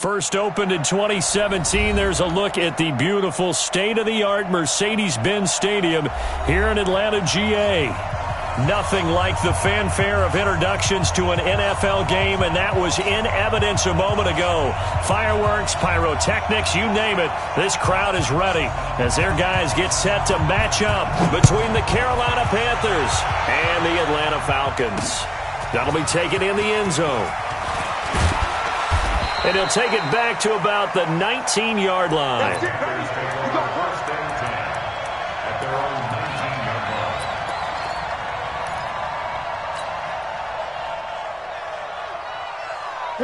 First opened in 2017, there's a look at the beautiful state-of-the-art Mercedes-Benz Stadium here in Atlanta, GA. Nothing like the fanfare of introductions to an NFL game, and that was in evidence a moment ago. Fireworks, pyrotechnics, you name it. This crowd is ready as their guys get set to match up between the Carolina Panthers and the Atlanta Falcons. That'll be taken in the end zone. And he'll take it back to about the 19-yard line. Here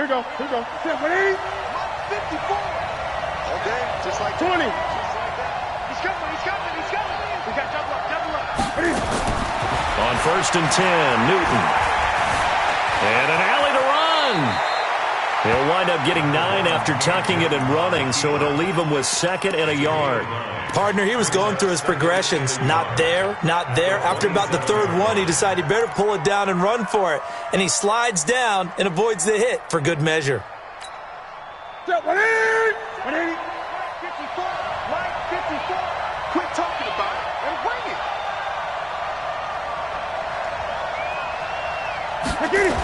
we go. 50. 54. Okay, just like 20. Just like that. He's coming. We got double up. On first and 10, Newton. And an alley to run. He'll wind up getting 9 after tucking it and running, so it'll leave him with second and a yard. Partner, he was going through his progressions. Not there, not there. After about the third one, he decided he better pull it down and run for it. And he slides down and avoids the hit for good measure. 180. 54. Line 54. Quit talking about it and bring it. I get it.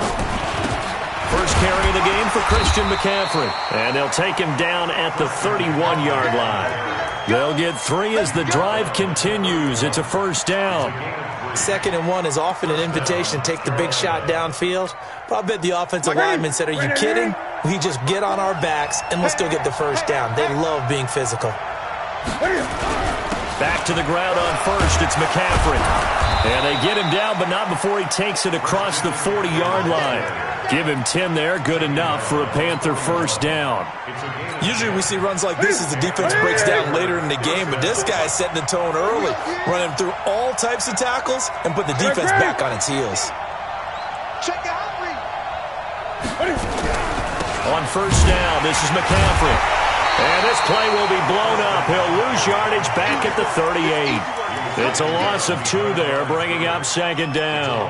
First carry of the game for Christian McCaffrey. And they'll take him down at the 31-yard line. They'll get 3 as the drive continues. It's a first down. 2nd and 1 is often an invitation to take the big shot downfield. But I bet the offensive lineman said, are you kidding? We just get on our backs and let's go get the first down. They love being physical. Back to the ground on first. It's McCaffrey. And they get him down, but not before he takes it across the 40-yard line. Give him 10 there. Good enough for a Panther first down. Usually we see runs like this as the defense breaks down later in the game, but this guy is setting the tone early, running through all types of tackles and put the defense back on its heels. Check out. On first down, this is McCaffrey. And this play will be blown up. He'll lose yardage back at the 38. It's a loss of 2 there, bringing up second down.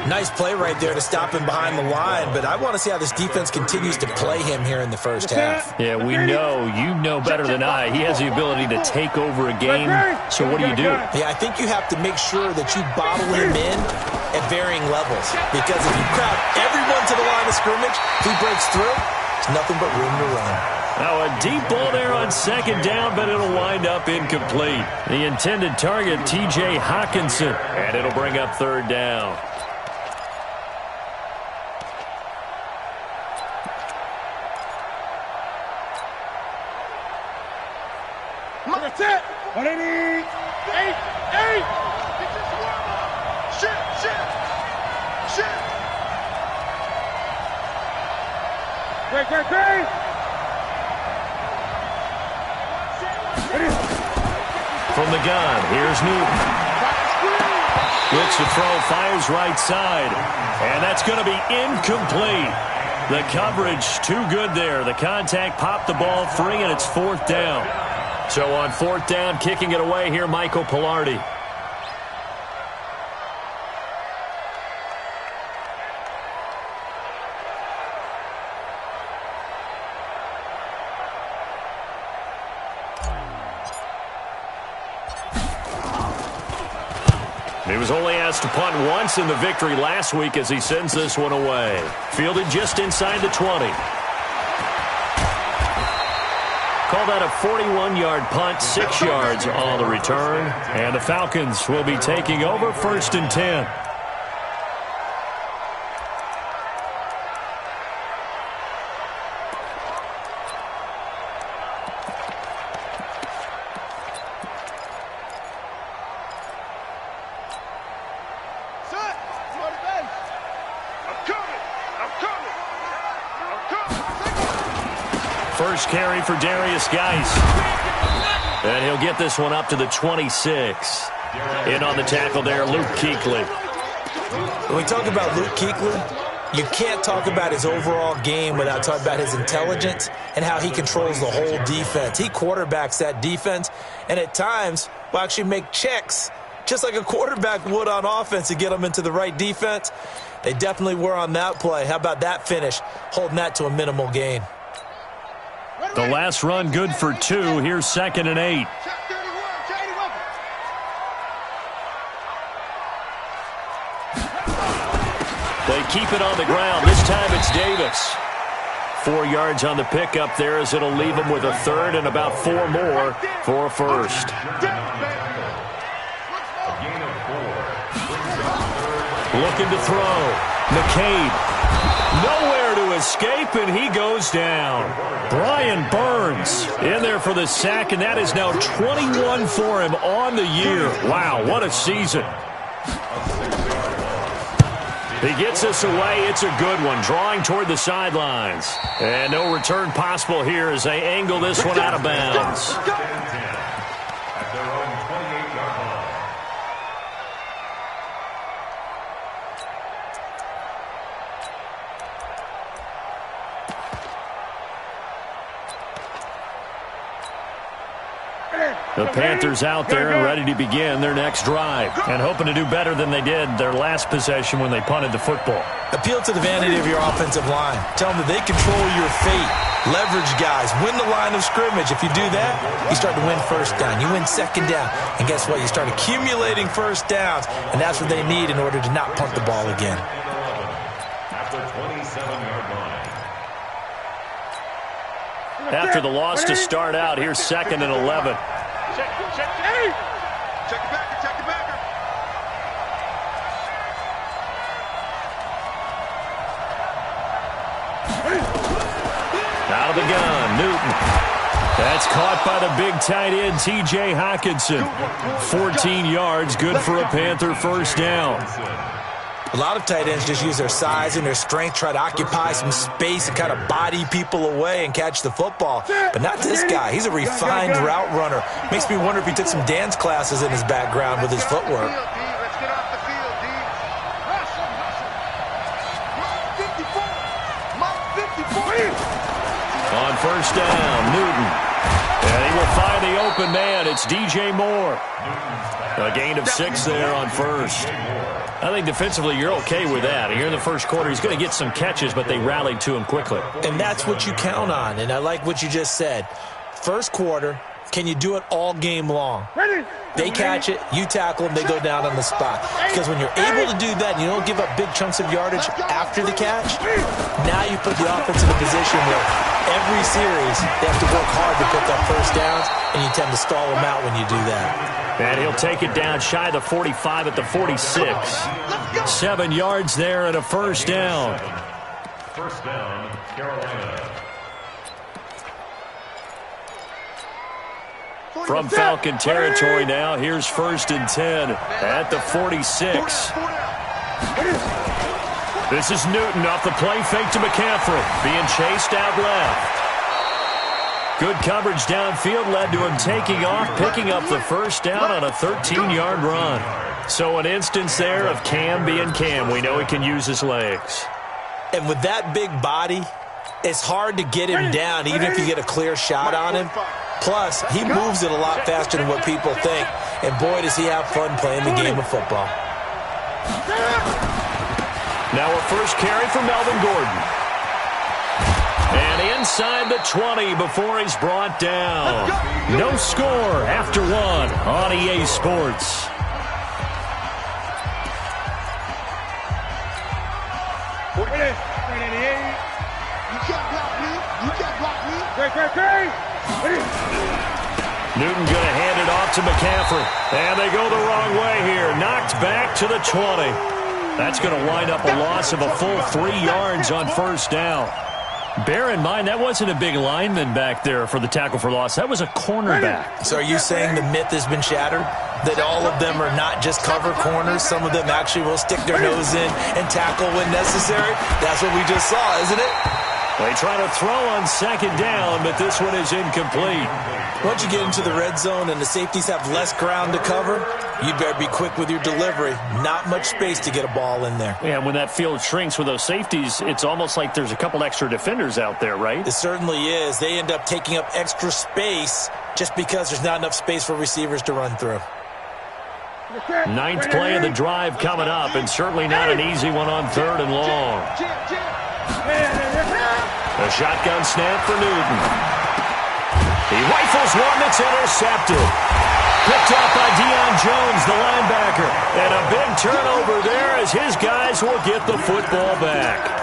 Nice play right there to stop him behind the line, but I want to see how this defense continues to play him here in the first half. Yeah, we know, you know better than I, he has the ability to take over a game. So what do? Yeah, I think you have to make sure that you bottle him in at varying levels, because if you crowd everyone to the line of scrimmage, if he breaks through, there's nothing but room to run. Now a deep ball there on second down, but it'll wind up incomplete. The intended target, T.J. Hawkinson, and it'll bring up third down. That's it. 188. 8. Shit. Great. From the gun, here's Newton. Looks to throw, fires right side. And that's going to be incomplete. The coverage too good there. The contact popped the ball free, and it's fourth down. So on fourth down, kicking it away here, Michael Pilardi. He was only asked to punt once in the victory last week as he sends this one away. Fielded just inside the 20. Call that a 41-yard punt, 6 yards on the return. And the Falcons will be taking over first and 10. First carry for Darius Geis. And he'll get this one up to the 26. In on the tackle there, Luke Kuechly. When we talk about Luke Kuechly, you can't talk about his overall game without talking about his intelligence and how he controls the whole defense. He quarterbacks that defense, and at times will actually make checks just like a quarterback would on offense to get them into the right defense. They definitely were on that play. How about that finish, holding that to a minimal gain? The last run good for 2. Here's 2nd and 8. They keep it on the ground. This time it's Davis. 4 yards on the pickup there as it'll leave him with a 3rd and about 4 more for a 1st. Looking to throw. McCabe. Nowhere to escape, and he goes down. Brian Burns in there for the sack, and that is now 21 for him on the year. Wow, what a season. He gets us away. It's a good one. Drawing toward the sidelines. And no return possible here as they angle this one out of bounds. The Panthers out there and ready to begin their next drive and hoping to do better than they did their last possession when they punted the football. Appeal to the vanity of your offensive line. Tell them that they control your fate. Leverage guys. Win the line of scrimmage. If you do that, you start to win 1st down. You win 2nd down. And guess what? You start accumulating 1st downs, and that's what they need in order to not punt the ball again. After the loss to start out, here's 2nd and 11. Check the backer. Out of the gun, Newton. That's caught by the big tight end, T.J. Hockenson. 14 yards, good for a Panther 1st down. A lot of tight ends just use their size and their strength, try to occupy some space and kind of body people away and catch the football. But not this guy. He's a refined route runner. Makes me wonder if he took some dance classes in his background with his footwork. Let's get off the field, D. Hustle. 54. On 1st down, Newton. And he will find the open man. It's DJ Moore. A gain of 6 there on 1st. I think defensively you're okay with that. Here in the 1st quarter, he's going to get some catches, but they rallied to him quickly. And that's what you count on, and I like what you just said. 1st quarter, can you do it all game long? They catch it, you tackle them, they go down on the spot. Because when you're able to do that and you don't give up big chunks of yardage after the catch, now you put the offense in a position where every series they have to work hard to pick up 1st downs, and you tend to stall them out when you do that. And he'll take it down shy of the 45 at the 46. 7 yards there and a 1st down. 1st down, Carolina. From Falcon territory now, here's 1st and 10 at the 46. This is Newton off the play fake to McCaffrey, being chased out left. Good coverage downfield led to him taking off, picking up the 1st down on a 13-yard run. So an instance there of Cam being Cam. We know he can use his legs. And with that big body, it's hard to get him down, even if you get a clear shot on him. Plus, he moves it a lot faster than what people think. And boy, does he have fun playing the game of football. Now a 1st carry for Melvin Gordon. And inside the 20 before he's brought down. No score after 1 on EA Sports. Newton going to hand it off to McCaffrey. And they go the wrong way here. Knocked back to the 20. That's going to wind up a loss of a full 3 yards on 1st down. Bear in mind, that wasn't a big lineman back there for the tackle for loss. That was a cornerback. So are you saying the myth has been shattered? That all of them are not just cover corners? Some of them actually will stick their nose in and tackle when necessary? That's what we just saw, isn't it? They try to throw on 2nd down, but this one is incomplete. Once you get into the red zone and the safeties have less ground to cover, you better be quick with your delivery. Not much space to get a ball in there. Yeah, when that field shrinks with those safeties, it's almost like there's a couple extra defenders out there, right? It certainly is. They end up taking up extra space just because there's not enough space for receivers to run through. 9th play of the drive coming up, and certainly not an easy one on 3rd and long. A shotgun snap for Newton. He rifles one that's intercepted. Picked up by Deion Jones, the linebacker. And a big turnover there as his guys will get the football back.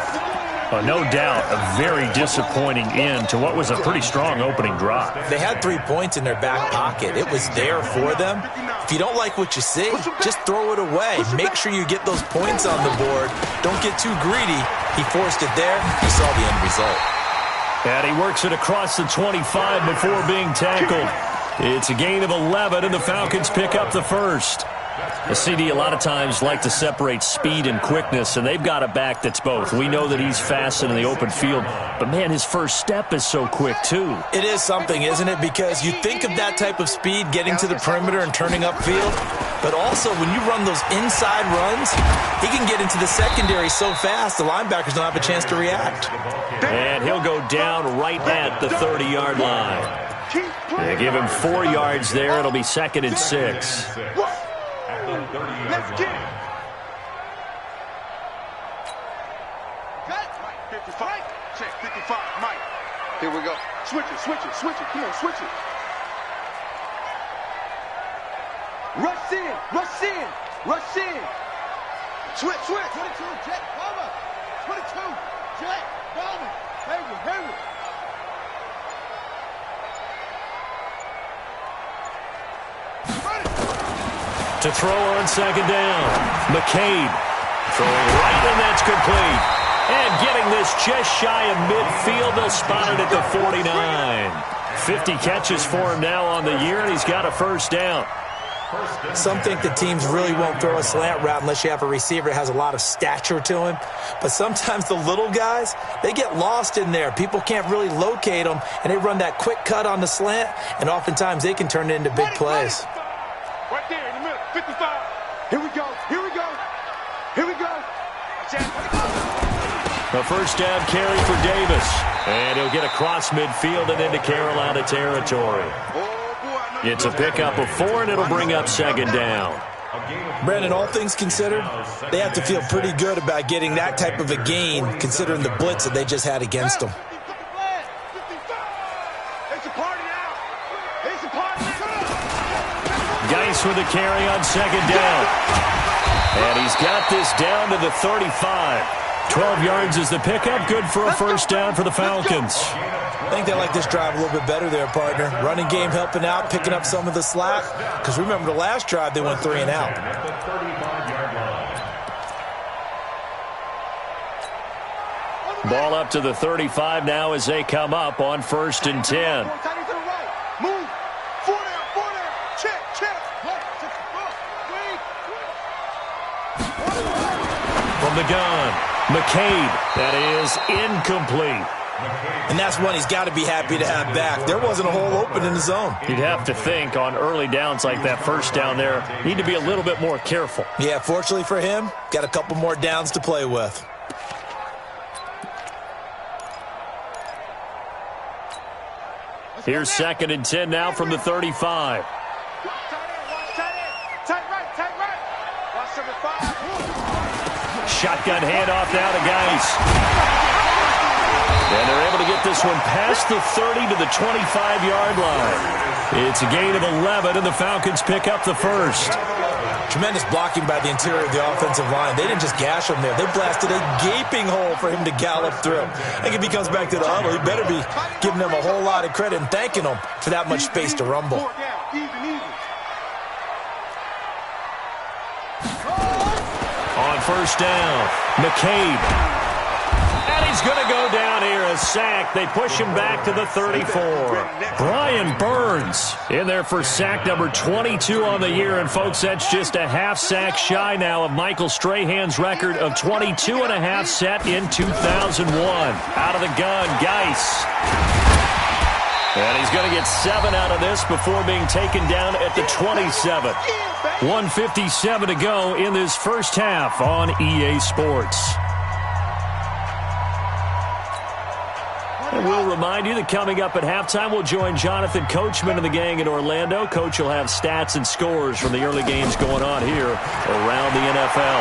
No doubt a very disappointing end to what was a pretty strong opening drive. They had 3 points in their back pocket. It was there for them. If you don't like what you see, just throw it away. Make sure you get those points on the board. Don't get too greedy. He forced it there. You saw the end result. And he works it across the 25 before being tackled. It's a gain of 11, and the Falcons pick up the first. The CD a lot of times like to separate speed and quickness, and they've got a back that's both. We know that he's fast in the open field, but, man, his first step is so quick, too. It is something, isn't it? Because you think of that type of speed getting to the perimeter and turning upfield, but also when you run those inside runs, he can get into the secondary so fast the linebackers don't have a chance to react. And he'll go down right at the 30-yard line. They give him 4 yards there. It'll be 2nd and 6. Let's get it. 55. Check 55. Mike. Here we go. Switch it, switch it, switch it. Come on, switch it. Rush in, rush in, rush in. Switch, switch. 22, Jet, Bowman. 22, Jet, Bowman. Hayward. To throw on 2nd down. McCabe throwing right, and that's complete. And getting this just shy of midfield. They'll spot it at the 49. 50 catches for him now on the year, and he's got a first down. Some think the teams really won't throw a slant route unless you have a receiver that has a lot of stature to him. But sometimes the little guys, they get lost in there. People can't really locate them, and they run that quick cut on the slant, and oftentimes they can turn it into big plays. Right there in the middle, 55. Here we go, here we go, here we go. A first down carry for Davis. And he'll get across midfield and into Carolina territory. It's a pickup of 4, and it'll bring up 2nd down. Brandon, all things considered, they have to feel pretty good about getting that type of a gain considering the blitz that they just had against them. Geis with a carry on 2nd down. And he's got this down to the 35. 12 yards is the pickup. Good for a first down for the Falcons. I think they like this drive a little bit better there, partner. Running game helping out, picking up some of the slack. Because remember, the last drive, they went 3 and out. Ball up to the 35 now as they come up on 1st and 10. Move. 4 down. Check. From the gun, McCabe. That is incomplete. And that's one he's got to be happy to have back. There wasn't a hole open in the zone. You'd have to think on early downs like that first down there, need to be a little bit more careful. Yeah, fortunately for him, got a couple more downs to play with. Here's 2nd and 10 now from the 35. Shotgun handoff now to Geis. And they're able to get this one past the 30 to the 25-yard line. It's a gain of 11, and the Falcons pick up the first. Tremendous blocking by the interior of the offensive line. They didn't just gash him there. They blasted a gaping hole for him to gallop through. I think if he comes back to the huddle, he better be giving them a whole lot of credit and thanking them for that much space to rumble. On first down, McCabe. And he's going to go down here, a sack. They push him back to the 34. Brian Burns in there for sack number 22 on the year. And, folks, that's just a half sack shy now of Michael Strahan's record of 22 and a half set in 2001. Out of the gun, Geis. And he's going to get 7 out of this before being taken down at the 27. 1:57 to go in this first half on EA Sports. And we'll remind you that coming up at halftime, we'll join Jonathan Coachman and the gang in Orlando. Coach will have stats and scores from the early games going on here around the NFL.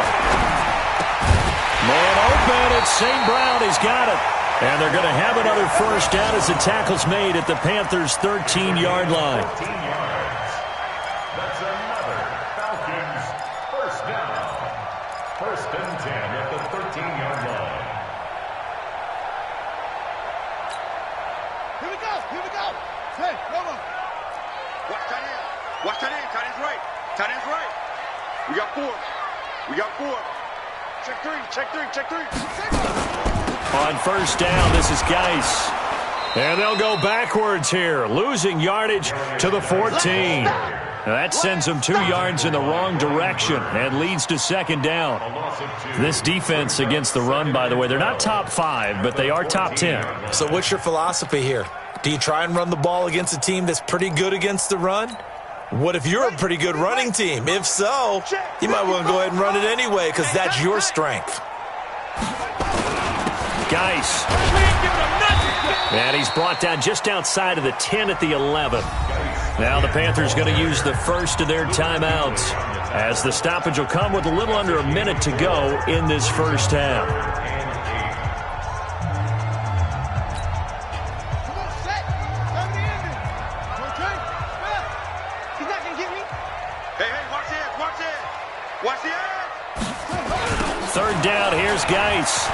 Man open, it's St. Brown. He's got it. And they're going to have another first down as the tackle's made at the Panthers' 13-yard line. 13 yards. That's another Falcons first down. First and 10 at the 13-yard line. Here we go. Here we go. Hey, come on. Watch tight end. Watch tight end. Tight end's right. Tight end's right. We got 4. We got 4. Check 3. Check 3. Check 3. On first down, this is Geis. And they'll go backwards here, losing yardage to the 14. Now that sends them 2 yards in the wrong direction and leads to second down. This defense against the run, by the way, they're not top 5, but they are top 10. So what's your philosophy here? Do you try and run the ball against a team that's pretty good against the run? What if you're a pretty good running team? If so, you might want to go ahead and run it anyway because that's your strength. Geis. And he's brought down just outside of the 10 at the 11. Now the Panthers going to use the first of their timeouts as the stoppage will come with a little under a minute to go in this first half. He's not going to get me. Hey, watch this. Watch this. Watch the edge. Third down, here's Geis.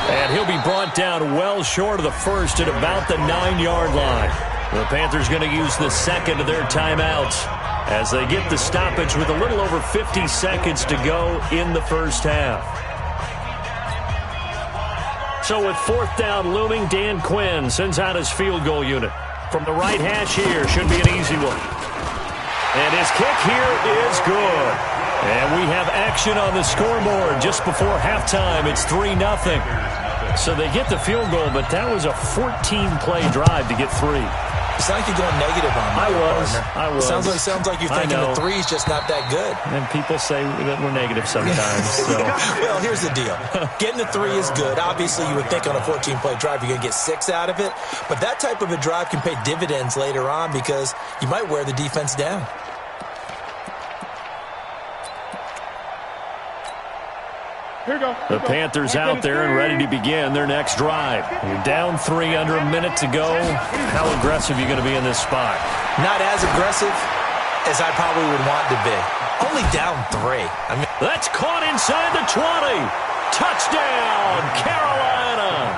And he'll be brought down well short of the first at about the 9-yard line. The Panthers going to use the second of their timeouts as they get the stoppage with a little over 50 seconds to go in the first half. So with fourth down looming, Dan Quinn sends out his field goal unit. From the right hash here, should be an easy one. And his kick here is good. And we have action on the scoreboard just before halftime. It's 3-0. So they get the field goal, but that was a 14-play drive to get 3. It's like you're going negative on me. I was. Sounds like you're thinking the 3's just not that good. And people say that we're negative sometimes. So. Well, here's the deal. Getting the 3 is good. Obviously, you would think on a 14-play drive you're going to get 6 out of it. But that type of a drive can pay dividends later on because you might wear the defense down. The Panthers out there and ready to begin their next drive. You're down 3 under a minute to go. How aggressive are you going to be in this spot? Not as aggressive as I probably would want to be. Only down 3. That's caught inside the 20. Touchdown, Carolina.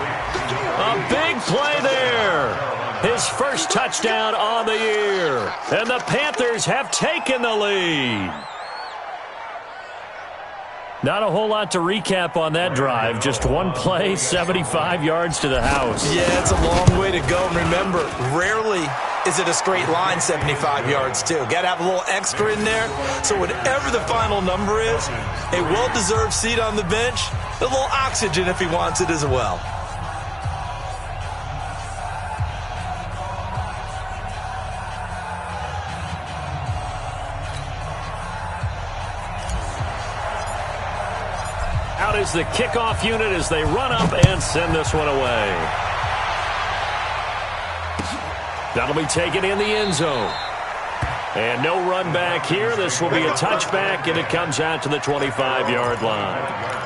A big play there. His first touchdown on the year. And the Panthers have taken the lead. Not a whole lot to recap on that drive. Just one play, 75 yards to the house. Yeah, it's a long way to go. And remember, rarely is it a straight line 75 yards, too. Got to have a little extra in there. So whatever the final number is, a well-deserved seat on the bench, a little oxygen if he wants it as well. Out is the kickoff unit as they run up and send this one away. That'll be taken in the end zone. And no run back here. This will be a touchback, and it comes out to the 25-yard line.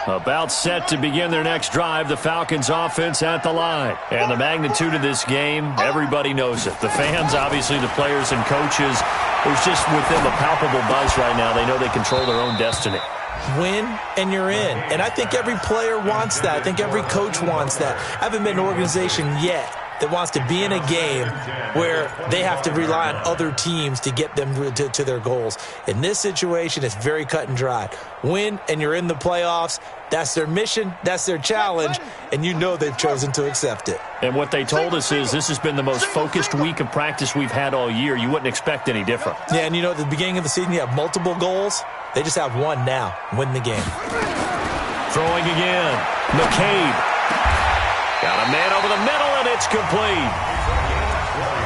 About set to begin their next drive, the Falcons offense at the line. And the magnitude of this game, everybody knows it. The fans, obviously the players and coaches, there's just within the palpable buzz right now. They know they control their own destiny. Win and you're in. And I think every player wants that. I think every coach wants that. I haven't been an organization yet that wants to be in a game where they have to rely on other teams to get them to their goals. In this situation, it's very cut and dry. Win, and you're in the playoffs. That's their mission. That's their challenge. And you know they've chosen to accept it. And what they told us is this has been the most focused week of practice we've had all year. You wouldn't expect any different. Yeah, and you know, at the beginning of the season, you have multiple goals. They just have one now. Win the game. Throwing again. McCabe. Got a man over the middle, and it's complete.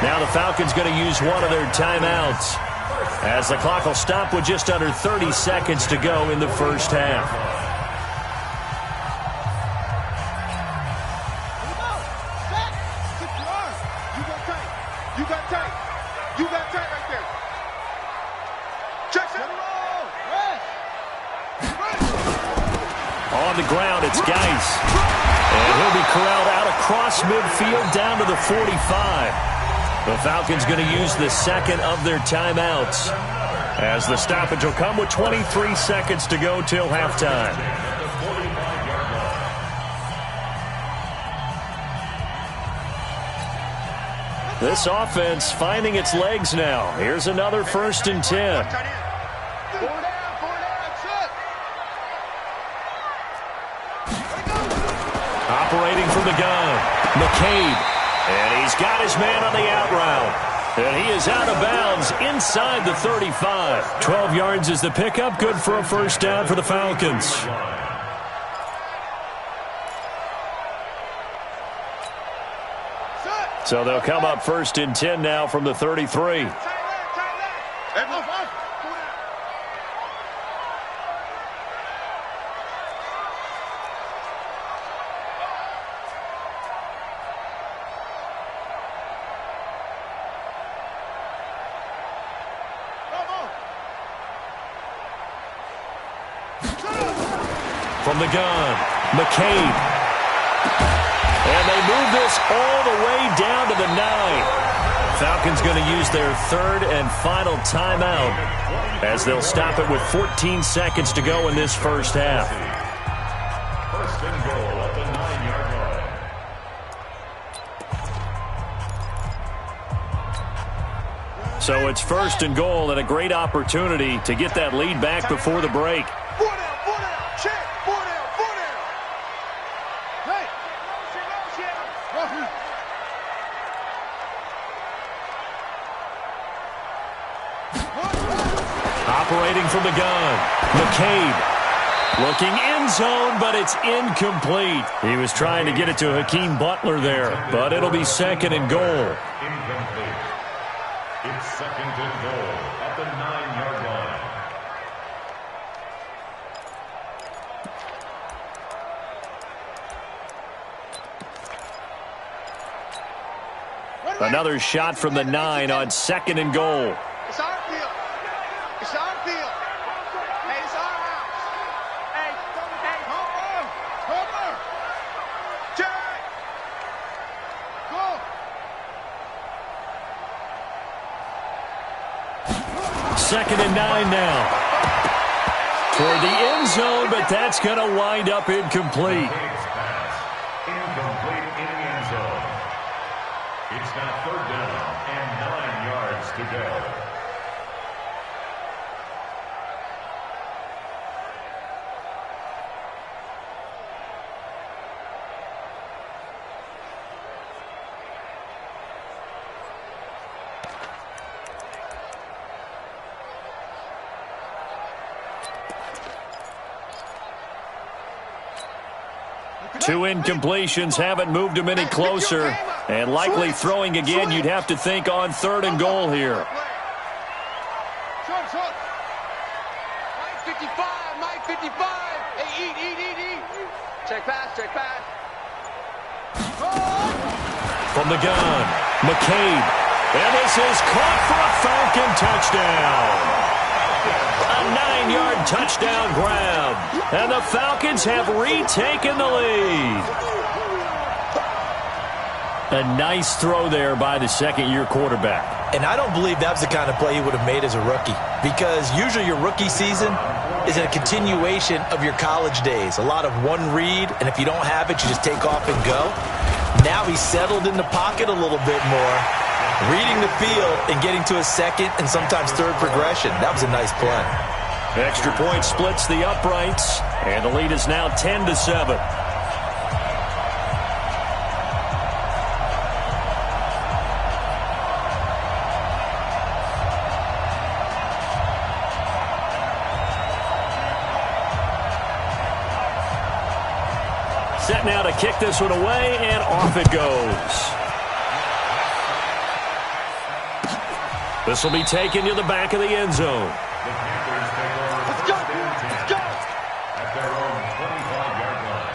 Now the Falcons going to use one of their timeouts as the clock will stop with just under 30 seconds to go in the first half. it's Geis. And he'll be corralled out across midfield down to the 45. The Falcons going to use the second of their timeouts, as the stoppage will come with 23 seconds to go till halftime. This offense finding its legs now. Here's another 1st and 10. Operating from the gun, McCabe. And he's got his man on the out route. And he is out of bounds inside the 35. 12 yards is the pickup. Good for a 1st down for the Falcons. So they'll come up 1st and 10 now from the 33. From the gun, McCabe. And they move this all the way down to the 9. Falcons going to use their 3rd and final timeout, as they'll stop it with 14 seconds to go in this first half. 1st and goal at the 9-yard line. So it's 1st and goal, and a great opportunity to get that lead back before the break. Operating from the gun, McCabe. Looking end zone, but it's incomplete. He was trying to get it to Hakeem Butler there, but it'll be 2nd and goal. Incomplete. It's 2nd and goal at the 9-yard line. Another shot from the 9 on 2nd and goal. It's our field. It's our field. Hey, it's our house. Hey, Homer. Jack. Go. 2nd and 9 now. Toward the end zone, but that's going to wind up incomplete. Incomplete in the end zone. It's now 3rd down and 9 yards to go. Two incompletions haven't moved him any closer. And likely throwing again, you'd have to think on 3rd and goal here. Mike 55, Mike 55. Hey, eat. Check pass. From the gun, McCabe. And this is caught for a Falcon touchdown. A 9-yard touchdown grab. And the Falcons have retaken the lead. A nice throw there by the 2nd-year quarterback. And I don't believe that was the kind of play he would have made as a rookie, because usually your rookie season is a continuation of your college days. A lot of one read, and if you don't have it, you just take off and go. Now he's settled in the pocket a little bit more, reading the field and getting to a 2nd and sometimes 3rd progression. That was a nice play. Extra point splits the uprights, and the lead is now 10-7. Set now to kick this one away, and off it goes. This will be taken to the back of the end zone. The Panthers take over. Let's go! At their own 25-yard line.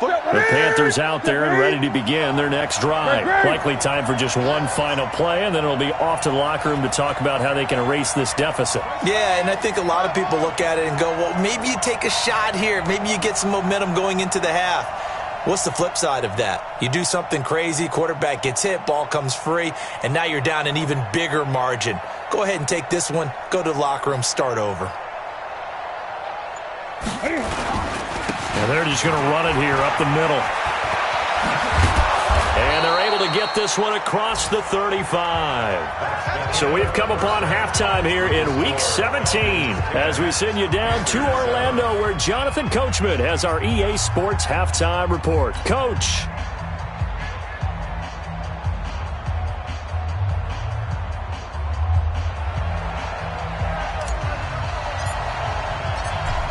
The Panthers out there and ready to begin their next drive. Likely time for just one final play, and then it'll be off to the locker room to talk about how they can erase this deficit. Yeah, and I think a lot of people look at it and go, well, maybe you take a shot here. Maybe you get some momentum going into the half. What's the flip side of that? You do something crazy, quarterback gets hit, ball comes free, and now you're down an even bigger margin. Go ahead and take this one, go to the locker room, start over. And they're just going to run it here up the middle. And they're able to get this one across the 35. So we've come upon halftime here in Week 17 as we send you down to Orlando where Jonathan Coachman has our EA Sports Halftime Report. Coach.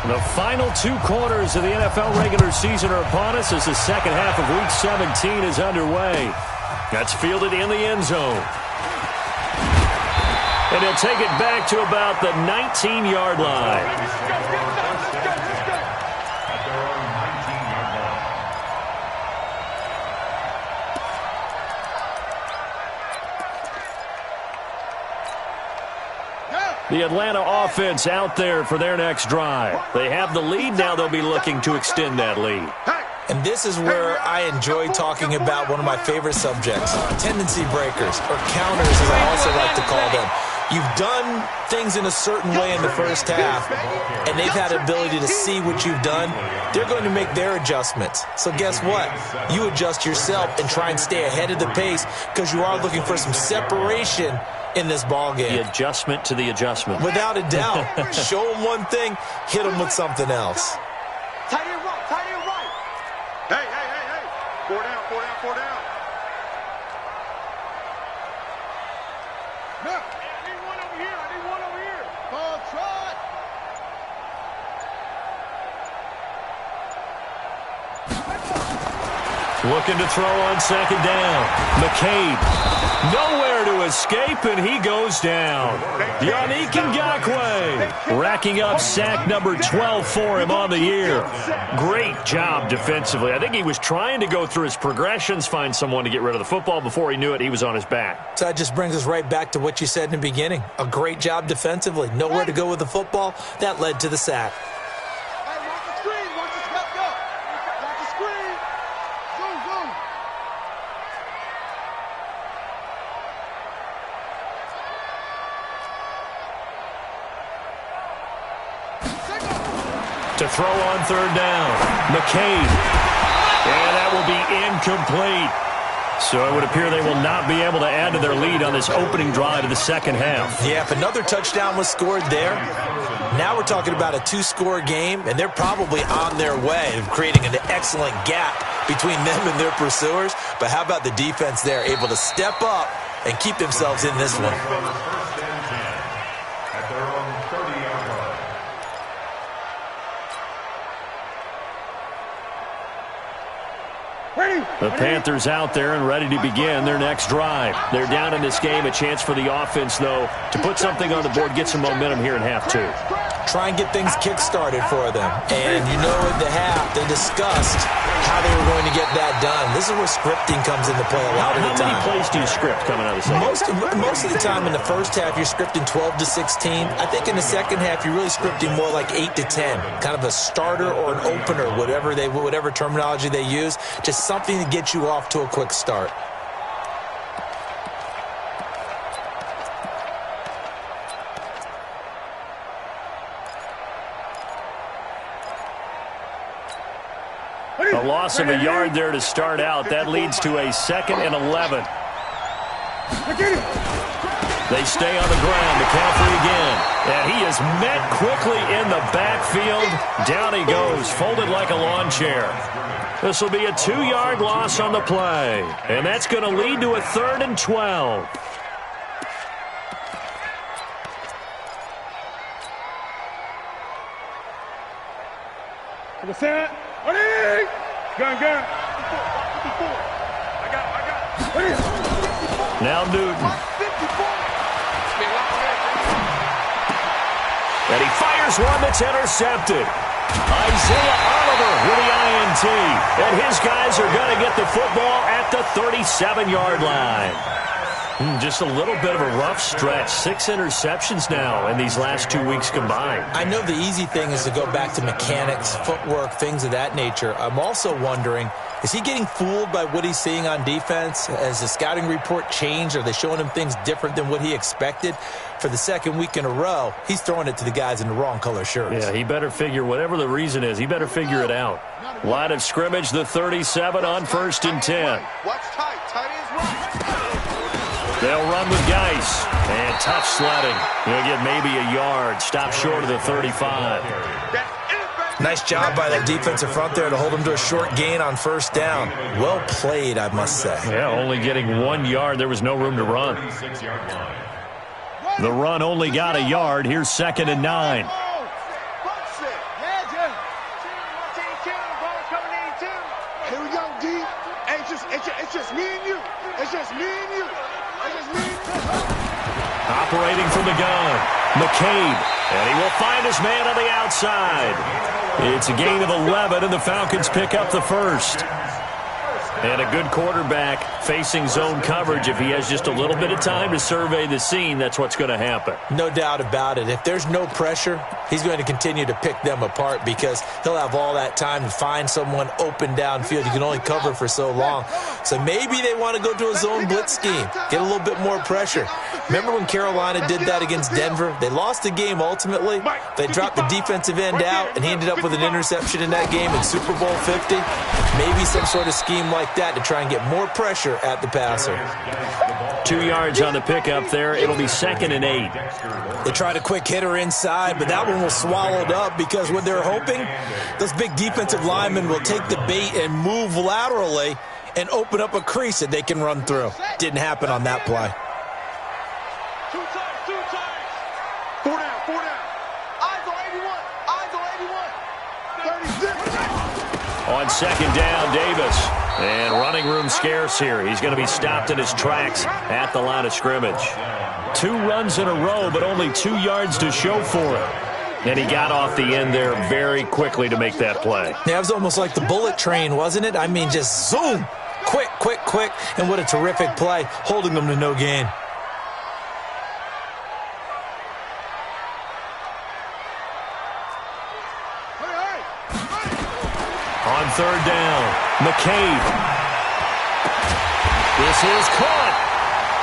The final 2 quarters of the NFL regular season are upon us as the second half of Week 17 is underway. That's fielded in the end zone. And he'll take it back to about the 19-yard line. The Atlanta offense out there for their next drive. They have the lead. Now they'll be looking to extend that lead. And this is where I enjoy talking about one of my favorite subjects, tendency breakers, or counters as I also like to call them. You've done things in a certain way in the first half, and they've had the ability to see what you've done. They're going to make their adjustments. So guess what? You adjust yourself and try and stay ahead of the pace because you are looking for some separation in this ball game. The adjustment to the adjustment. Without a doubt. Show them one thing, hit them with something else. Tight end right, tight end right. Hey, hey, hey, hey. 4 down, 4 down, 4 down. No. I need one over here, I need one over here. Ball trot. Looking to throw on second down. McCabe. Nowhere to escape, and he goes down. Yannick Ngakoue racking up sack number 12 for him on the year. Great job defensively. I think he was trying to go through his progressions, find someone to get rid of the football. Before he knew it, he was on his back. So that just brings us right back to what you said in the beginning. A great job defensively. Nowhere to go with the football. That led to the sack. To throw on third down. McCabe. And that will be incomplete. So it would appear they will not be able to add to their lead on this opening drive of the second half. Yeah, if another touchdown was scored there, now we're talking about a 2-score game, and they're probably on their way of creating an excellent gap between them and their pursuers. But how about the defense there, able to step up and keep themselves in this one? The Panthers out there and ready to begin their next drive. They're down in this game. A chance for the offense, though, to put something on the board, get some momentum here in half 2. Try and get things kick-started for them. And you know at the half, they discussed how they were going to get that done. This is where scripting comes into play a lot of the time. How many plays do you script coming out of the second? Most of the time in the first half, you're scripting 12 to 16. I think in the second half, you're really scripting more like 8 to 10. Kind of a starter or an opener, whatever terminology they use. Just something to get you off to a quick start. A loss of a yard there to start out. That leads to a 2nd and 11. They stay on the ground. McCaffrey again. And he is met quickly in the backfield. Down he goes, folded like a lawn chair. This will be a 2-yard loss on the play. And that's going to lead to a 3rd and 12. Now Newton. And he fires one that's intercepted. Isaiah Oliver with the INT. And his guys are going to get the football at the 37-yard line. Just a little bit of a rough stretch. 6 interceptions now in these last 2 weeks combined. I know the easy thing is to go back to mechanics, footwork, things of that nature. I'm also wondering, is he getting fooled by what he's seeing on defense? Has the scouting report changed? Are they showing him things different than what he expected? For the second week in a row, he's throwing it to the guys in the wrong color shirts. Yeah, he better figure, whatever the reason is, he better figure it out. Line of scrimmage, the 37 on 1st and 10. Watch tight. Tight ends right. They'll run with Geis. And touch sledding. He'll get maybe a yard. Stop short of the 35. Nice job by that defensive front there to hold him to a short gain on 1st down. Well played, I must say. Yeah, only getting 1 yard. There was no room to run. The run only got a yard. Here's 2nd and 9. Here we go, D. It's just me and you. It's just me and you. Operating from the gun, McCabe, and he will find his man on the outside. It's a gain of 11, and the Falcons pick up the first. And a good quarterback facing zone coverage. If he has just a little bit of time to survey the scene, that's what's going to happen. No doubt about it. If there's no pressure, he's going to continue to pick them apart because he'll have all that time to find someone open downfield. You can only cover for so long. So maybe they want to go to a zone blitz scheme, get a little bit more pressure. Remember when Carolina did that against Denver? They lost the game ultimately. They dropped the defensive end out, and he ended up with an interception in that game in Super Bowl 50. Maybe some sort of scheme like that to try and get more pressure at the passer. 2 yards on the pickup there. It'll be 2nd and 8. They tried a quick hitter inside, but that one was swallowed up because what they're hoping, those big defensive linemen will take the bait and move laterally and open up a crease that they can run through. Didn't happen on that play. 2 times. 4 down. Eyes on 81. 36. On 2nd down, Davis. And running room scarce here. He's going to be stopped in his tracks at the line of scrimmage. 2 runs in a row, but only 2 yards to show for it. And he got off the end there very quickly to make that play. Yeah, it was almost like the bullet train, wasn't it? I mean, just zoom. Quick. And what a terrific play, holding them to no gain. On 3rd down, McCabe. This is caught.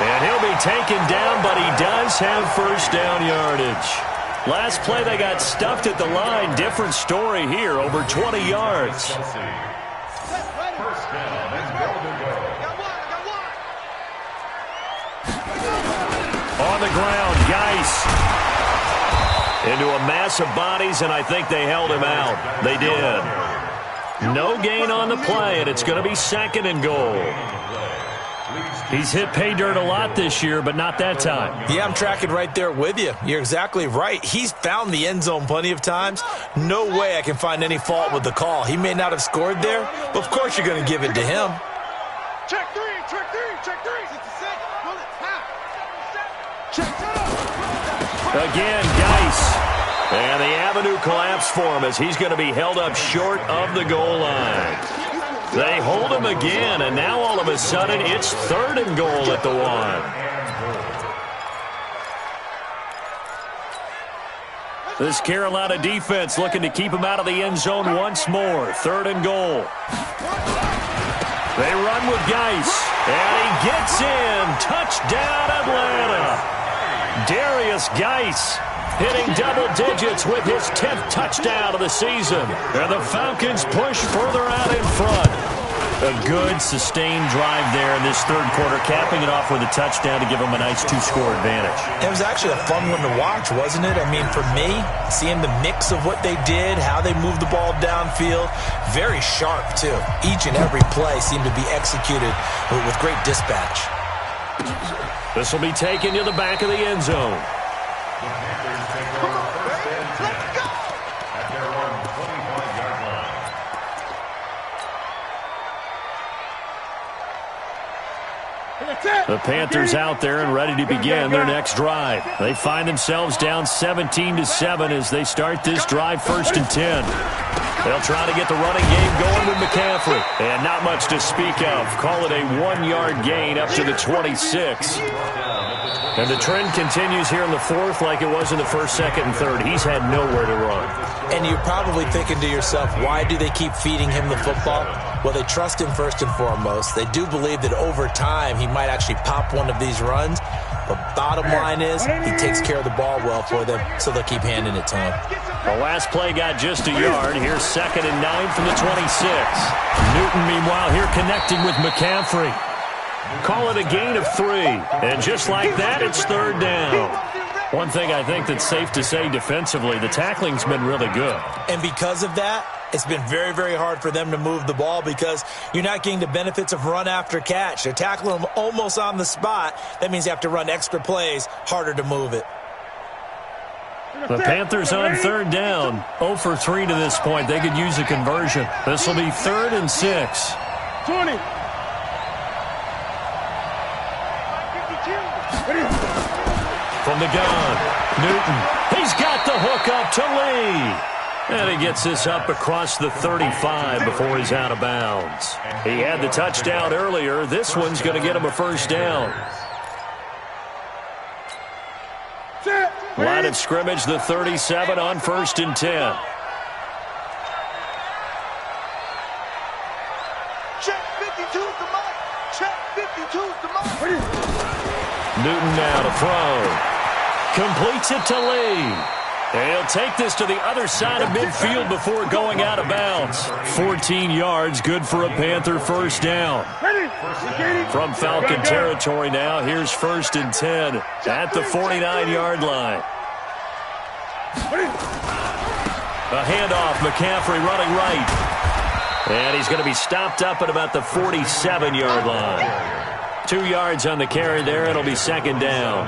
And he'll be taken down, but he does have 1st down yardage. Last play, they got stuffed at the line. Different story here, over 20 yards. On the ground, Geis. Into a mass of bodies, and I think they held him out. They did. No gain on the play, and it's going to be 2nd and goal. He's hit pay dirt a lot this year, but not that time. Yeah, I'm tracking right there with you. You're exactly right. He's found the end zone plenty of times. No way I can find any fault with the call. He may not have scored there, but of course you're going to give it to him. Check three. Again, Geis. And the avenue collapsed for him as he's going to be held up short of the goal line. They hold him again, and now all of a sudden it's 3rd and goal at the 1. This Carolina defense looking to keep him out of the end zone once more. 3rd and goal. They run with Geis, and he gets in. Touchdown, Atlanta. Darius Geis hitting double digits with his 10th touchdown of the season. And the Falcons push further out in front. A good, sustained drive there in this 3rd quarter, capping it off with a touchdown to give them a nice 2-score advantage. It was actually a fun one to watch, wasn't it? I mean, for me, seeing the mix of what they did, how they moved the ball downfield, very sharp, too. Each and every play seemed to be executed with great dispatch. This will be taken to the back of the end zone. The Panthers out there and ready to begin their next drive. They find themselves down 17-7 as they start this drive 1st and 10. They'll try to get the running game going with McCaffrey. And not much to speak of. Call it a 1-yard gain up to the 26. And the trend continues here in the fourth like it was in the first, second, and third. He's had nowhere to run. And you're probably thinking to yourself, why do they keep feeding him the football? Well, they trust him first and foremost. They do believe that over time he might actually pop one of these runs. But bottom line is he takes care of the ball well for them, so they'll keep handing it to him. The last play got just a yard. Here's 2nd and 9 from the 26. Newton, meanwhile, here connecting with McCaffrey. Call it a gain of 3. And just like that, it's 3rd down. One thing I think that's safe to say defensively, the tackling's been really good. And because of that, it's been very, very hard for them to move the ball because you're not getting the benefits of run after catch. They're tackling them almost on the spot. That means you have to run extra plays, harder to move it. The Panthers on 3rd down. 0 for 3 to this point. They could use a conversion. This will be 3rd and 6. 20. From the gun, Newton. He's got the hook up to Lee. And he gets this up across the 35 before he's out of bounds. He had the touchdown earlier. This one's going to get him a 1st down. Line of scrimmage, the 37 on 1st and 10. Check 52's the mark. Check 52's the mark. Newton now to throw. Completes it to Lee. He'll take this to the other side of midfield before going out of bounds. 14 yards, good for a Panther 1st down. From Falcon territory now, here's 1st and 10 at the 49-yard line. A handoff, McCaffrey running right. And he's going to be stopped up at about the 47-yard line. 2 yards on the carry there. It'll be 2nd down.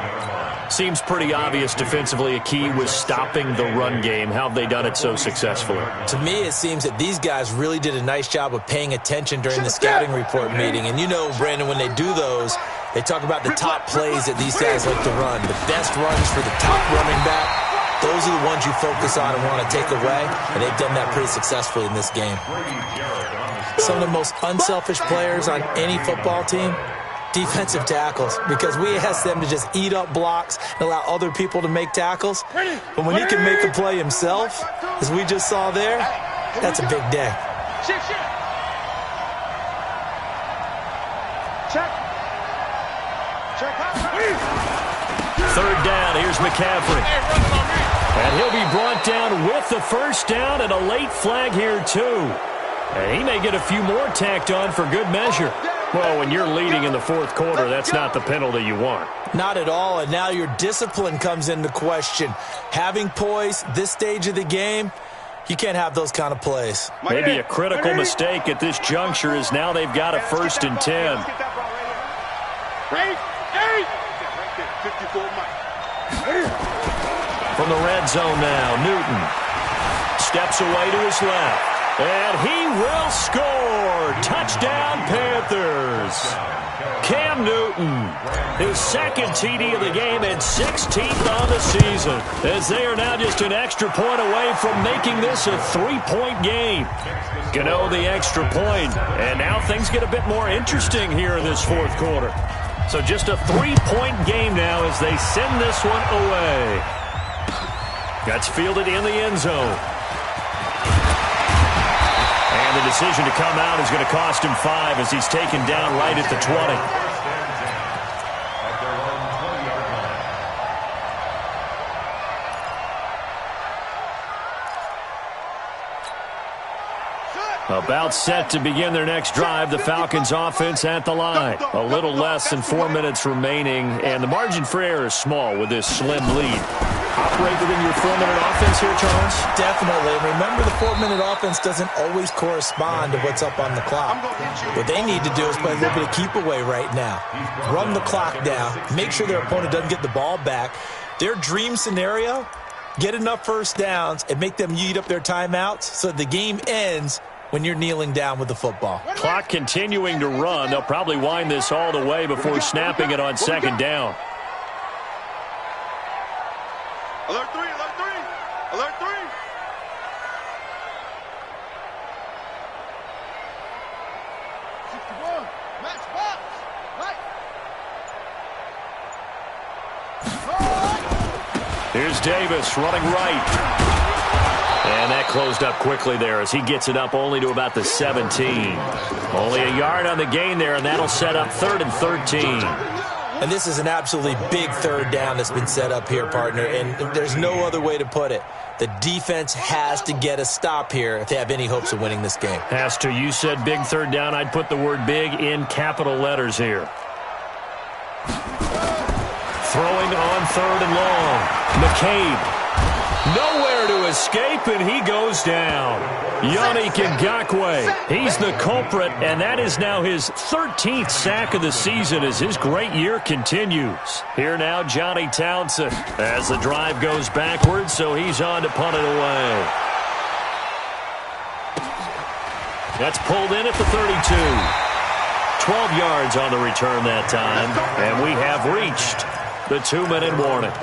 Seems pretty obvious defensively a key was stopping the run game. How have they done it so successfully? To me, it seems that these guys really did a nice job of paying attention during the scouting report meeting. And you know, Brandon, when they do those, they talk about the top plays that these guys like to run. The best runs for the top running back, those are the ones you focus on and want to take away. And they've done that pretty successfully in this game. Some of the most unselfish players on any football team, defensive tackles, because we ask them to just eat up blocks and allow other people to make tackles. But when he can make a play himself, as we just saw there, that's a big day. Check. 3rd down, here's McCaffrey. And he'll be brought down with the 1st down and a late flag here too. And he may get a few more tacked on for good measure. Well, when you're leading in the 4th quarter, that's not the penalty you want. Not at all, and now your discipline comes into question. Having poise this stage of the game, you can't have those kind of plays. Maybe a critical mistake at this juncture is now they've got a 1st and 10. From the red zone now, Newton steps away to his left. And he will score. Touchdown, Panthers. Cam Newton, his 2nd TD of the game and 16th on the season, as they are now just an extra point away from making this a 3-point game. Gano the extra point, and now things get a bit more interesting here in this 4th quarter. So just a 3-point game now as they send this one away. That's fielded in the end zone. And the decision to come out is going to cost him 5 as he's taken down right at the 20. About set to begin their next drive, the Falcons offense at the line. A little less than 4 minutes remaining, and the margin for error is small with this slim lead. Operate within your 4-minute offense here, Charles? Definitely. Remember, the 4-minute offense doesn't always correspond to what's up on the clock. What they need to do is play a little bit of keep away right now. Run the clock down. Make sure their opponent doesn't get the ball back. Their dream scenario, get enough 1st downs and make them eat up their timeouts so the game ends when you're kneeling down with the football. Clock continuing to run. They'll probably wind this all the way before snapping it on 2nd down. Alert 3, alert 3, alert 3. Here's Davis running right. And that closed up quickly there as he gets it up only to about the 17. Only a yard on the gain there, and that'll set up 3rd and 13. And this is an absolutely big 3rd down that's been set up here, partner, and there's no other way to put it. The defense has to get a stop here if they have any hopes of winning this game. Has to. You said big 3rd down. I'd put the word big in capital letters here. Throwing on 3rd and long. McCabe. Nowhere to escape, and he goes down. Yannick Ngakoue, he's the culprit, and that is now his 13th sack of the season as his great year continues. Here now, Johnny Townsend, as the drive goes backwards, so he's on to punt it away. That's pulled in at the 32. 12 yards on the return that time, and we have reached the 2-minute warning.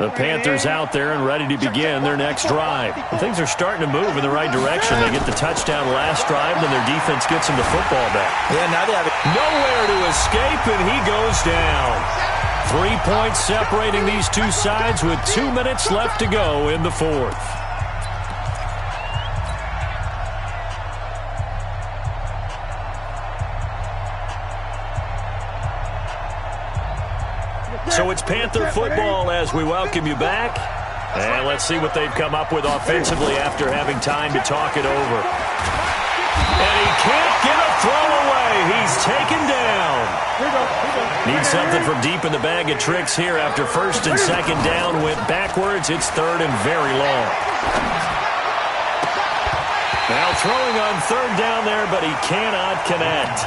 The Panthers out there and ready to begin their next drive. And things are starting to move in the right direction. They get the touchdown last drive, then their defense gets them the football back. Yeah, now they have it. Nowhere to escape, and he goes down. 3 points separating these two sides with 2 minutes left to go in the 4th. So it's Panther football as we welcome you back. And let's see what they've come up with offensively after having time to talk it over. And he can't get a throw away. He's taken down. Needs something from deep in the bag of tricks here after 1st and 2nd down went backwards. It's 3rd and very long. Now throwing on 3rd down there, but he cannot connect.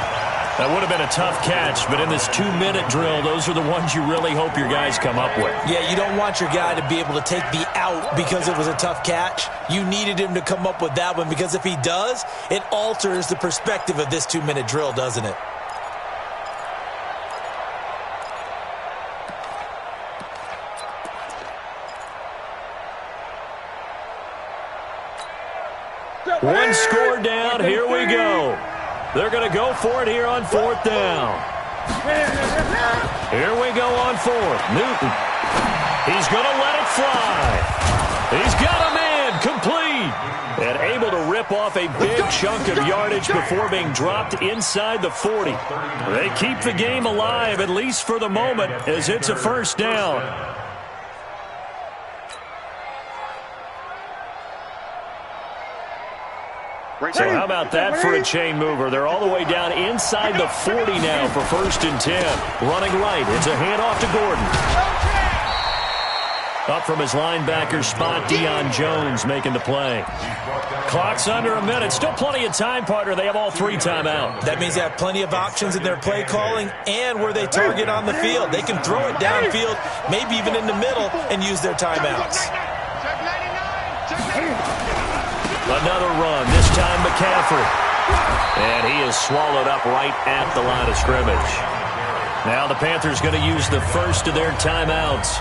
That would have been a tough catch, but in this 2-minute drill, those are the ones you really hope your guys come up with. Yeah, you don't want your guy to be able to take the out because it was a tough catch. You needed him to come up with that one because if he does, it alters the perspective of this 2-minute drill, doesn't it? One score down. Here we go. They're going to go for it here on 4th down. Here we go on 4th. Newton. He's going to let it fly. He's got a man complete. And able to rip off a big chunk of yardage before being dropped inside the 40. They keep the game alive, at least for the moment, as it's a 1st down. So how about that for a chain mover? They're all the way down inside the 40 now for 1st and 10. Running right. It's a handoff to Gordon. Up from his linebacker spot, Deion Jones making the play. Clock's under a minute. Still plenty of time, partner. They have all 3 timeouts. That means they have plenty of options in their play calling and where they target on the field. They can throw it downfield, maybe even in the middle, and use their timeouts. Another run, this time McCaffrey. And he is swallowed up right at the line of scrimmage. Now the Panthers going to use the first of their timeouts,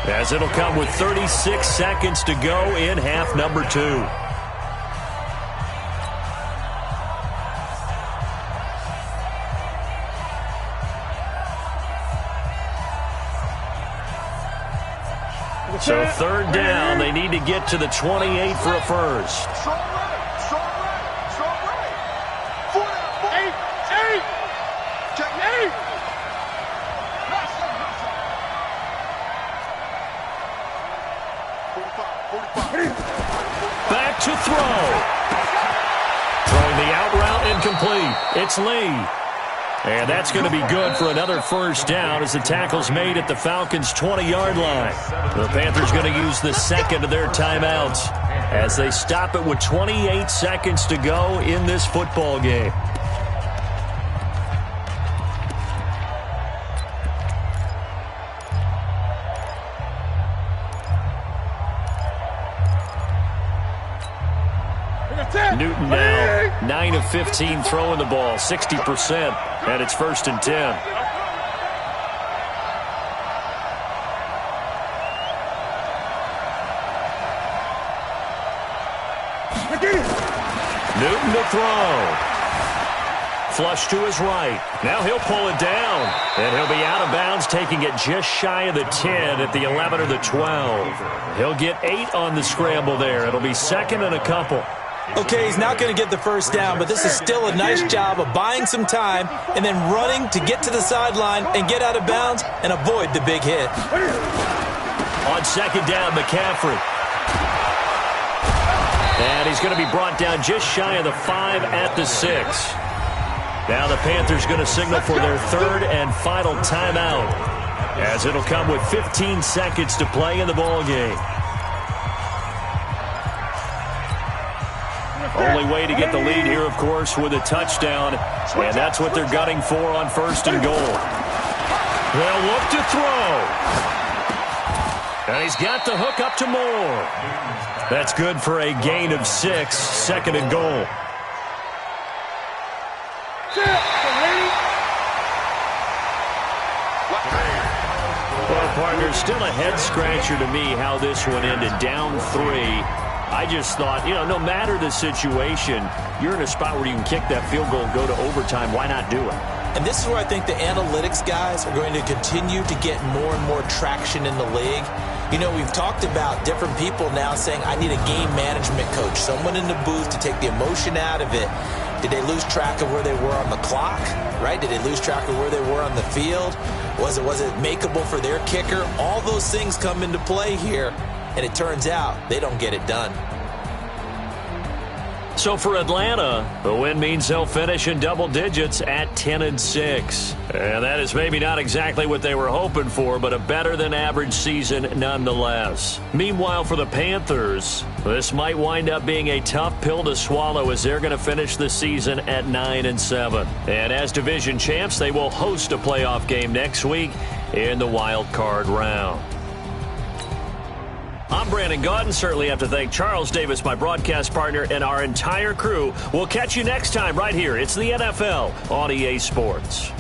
as it'll come with 36 seconds to go in half number 2. So 3rd down, they need to get to the 28 for a first. Back to throw. Throwing the out route incomplete. It's Lee. And that's going to be good for another 1st down as the tackle's made at the Falcons' 20-yard line. The Panthers going to use the second of their timeouts as they stop it with 28 seconds to go in this football game. Newton now 9 of of 15 throwing the ball, 60%, and it's 1st and 10. Newton to throw. Flush to his right. Now he'll pull it down. And he'll be out of bounds, taking it just shy of the 10 at the 11 or the 12. He'll get 8 on the scramble there. It'll be 2nd and a couple. Okay, he's not going to get the first down, but this is still a nice job of buying some time and then running to get to the sideline and get out of bounds and avoid the big hit. On 2nd down, McCaffrey. And he's going to be brought down just shy of the 5 at the 6. Now the Panthers going to signal for their 3rd and final timeout, as it'll come with 15 seconds to play in the ball game. Only way to get the lead here, of course, with a touchdown, and that's what they're gunning for on 1st and goal. They'll look to throw. And he's got the hook up to Moore. That's good for a gain of 6, 2nd and goal. Well, partner, still a head-scratcher to me how this one ended, down 3. I just thought, no matter the situation, you're in a spot where you can kick that field goal and go to overtime. Why not do it? And this is where I think the analytics guys are going to continue to get more and more traction in the league. We've talked about different people now saying, I need a game management coach, someone in the booth to take the emotion out of it. Did they lose track of where they were on the clock, right? Did they lose track of where they were on the field? Was it makeable for their kicker? All those things come into play here, and it turns out they don't get it done. So for Atlanta, the win means they'll finish in double digits at 10-6. And that is maybe not exactly what they were hoping for, but a better-than-average season nonetheless. Meanwhile, for the Panthers, this might wind up being a tough pill to swallow as they're going to finish the season at 9-7. And as division champs, they will host a playoff game next week in the wild card round. I'm Brandon Gaudin. Certainly have to thank Charles Davis, my broadcast partner, and our entire crew. We'll catch you next time right here. It's the NFL on EA Sports.